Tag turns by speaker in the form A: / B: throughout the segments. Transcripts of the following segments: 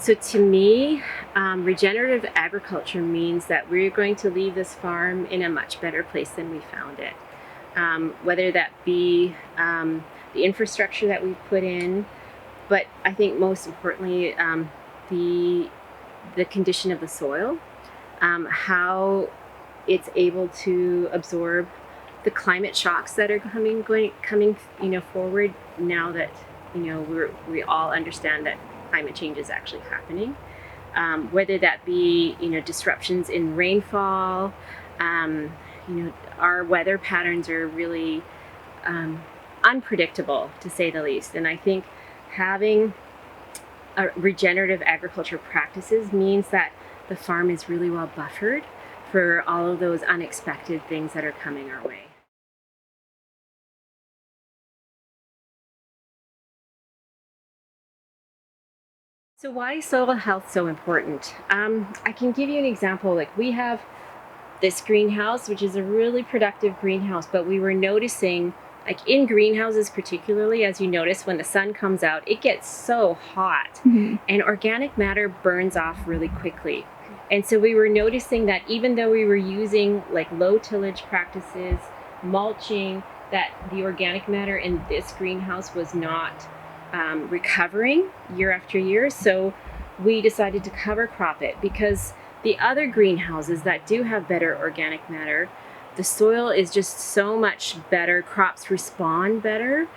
A: So to me, regenerative agriculture means that we're going to leave this farm in a much better place than we found it. Whether that be the infrastructure that we've put in, but I think most importantly, the condition of the soil, how it's able to absorb the climate shocks that are coming forward now that we all understand that climate change is actually happening. Whether that be disruptions in rainfall, our weather patterns are really unpredictable, to say the least. And I think having regenerative agriculture practices means that the farm is really well buffered for all of those unexpected things that are coming our way. So why is soil health so important? I can give you an example. Like, we have this greenhouse, which is a really productive greenhouse, but we were noticing, like in greenhouses particularly, as you notice, when the sun comes out, it gets so hot, and organic matter burns off really quickly. And so we were noticing that even though we were using like low tillage practices, mulching, that the organic matter in this greenhouse was not recovering year after year. So we decided to cover crop it, because the other greenhouses that do have better organic matter, the soil is just so much better. Crops respond better.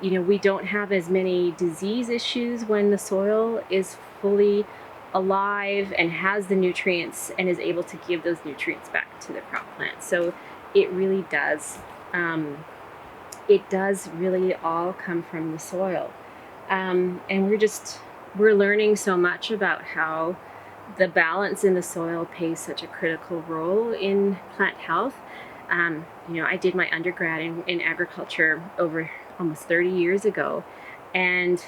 A: We don't have as many disease issues when the soil is fully alive and has the nutrients and is able to give those nutrients back to the crop plant. So it really does. It does really all come from the soil. And we're learning so much about how the balance in the soil plays such a critical role in plant health. I did my undergrad in agriculture over almost 30 years ago, and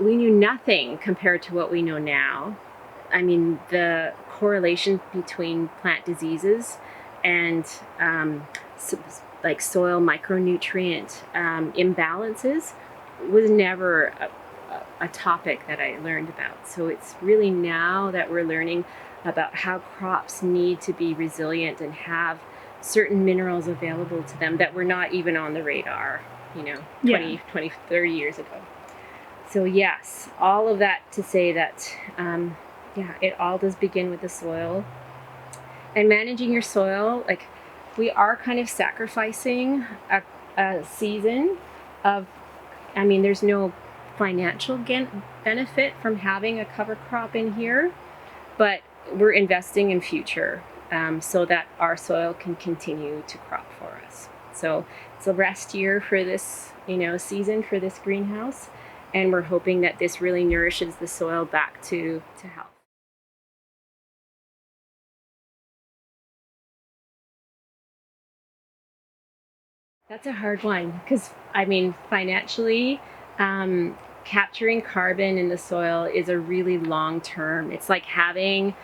A: we knew nothing compared to what we know now. I mean, the correlation between plant diseases and like soil micronutrient imbalances was never a topic that I learned about. So it's really now that we're learning about how crops need to be resilient and have certain minerals available to them that were not even on the radar, 20, 30 years ago. So yes, all of that to say that, it all does begin with the soil. And managing your soil, like, we are kind of sacrificing a season of, there's no financial benefit from having a cover crop in here, but we're investing in future so that our soil can continue to crop for us. So it's a rest year for this, season for this greenhouse, and we're hoping that this really nourishes the soil back to health. That's a hard one, because financially, capturing carbon in the soil is a really long term. It's like having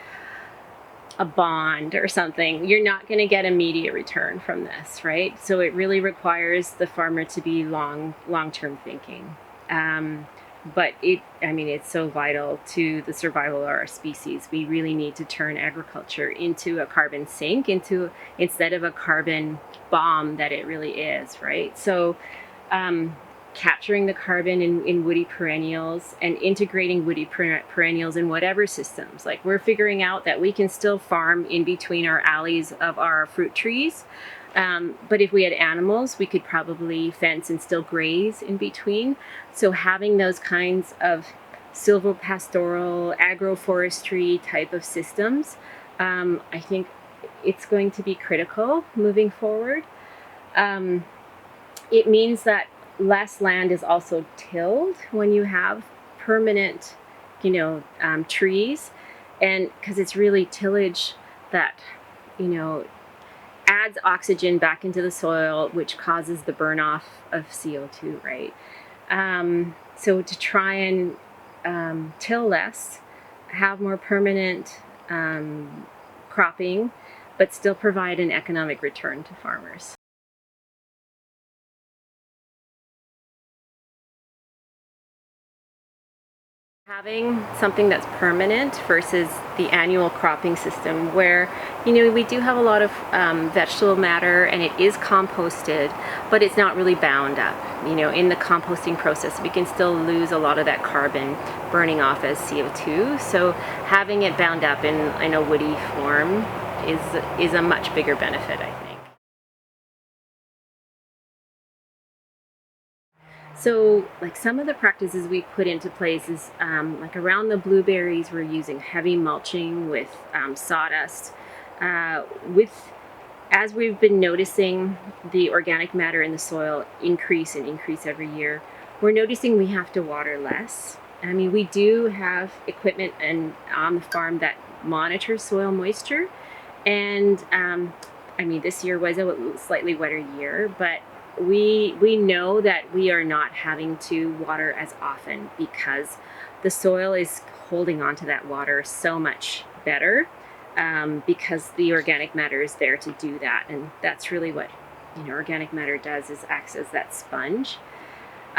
A: a bond or something. You're not going to get immediate return from this, right? So it really requires the farmer to be long-term thinking. But it's so vital to the survival of our species. We really need to turn agriculture into a carbon sink, instead of a carbon bomb that it really is, right? So capturing the carbon in woody perennials and integrating woody perennials in whatever systems. Like, we're figuring out that we can still farm in between our alleys of our fruit trees. But if we had animals, we could probably fence and still graze in between. So having those kinds of silvopastoral, agroforestry type of systems, I think it's going to be critical moving forward. It means that less land is also tilled when you have permanent, trees, and because it's really tillage that, adds oxygen back into the soil, which causes the burn off of CO2, right? So to try and till less, have more permanent cropping, but still provide an economic return to farmers. having something that's permanent versus the annual cropping system where, you know, we do have a lot of vegetable matter and it is composted, but it's not really bound up. You know, in the composting process, we can still lose a lot of that carbon burning off as CO2. So having it bound up in a woody form is a much bigger benefit, I think. So, like some of the practices we put into place is like around the blueberries, we're using heavy mulching with sawdust. With as we've been noticing the organic matter in the soil increase and increase every year, we're noticing we have to water less. I mean, we do have equipment and on the farm that monitors soil moisture, and I mean, this year was a slightly wetter year, but we know that we are not having to water as often because the soil is holding on to that water so much better, because the organic matter is there to do that, and that's really what, you know, organic matter does, is acts as that sponge.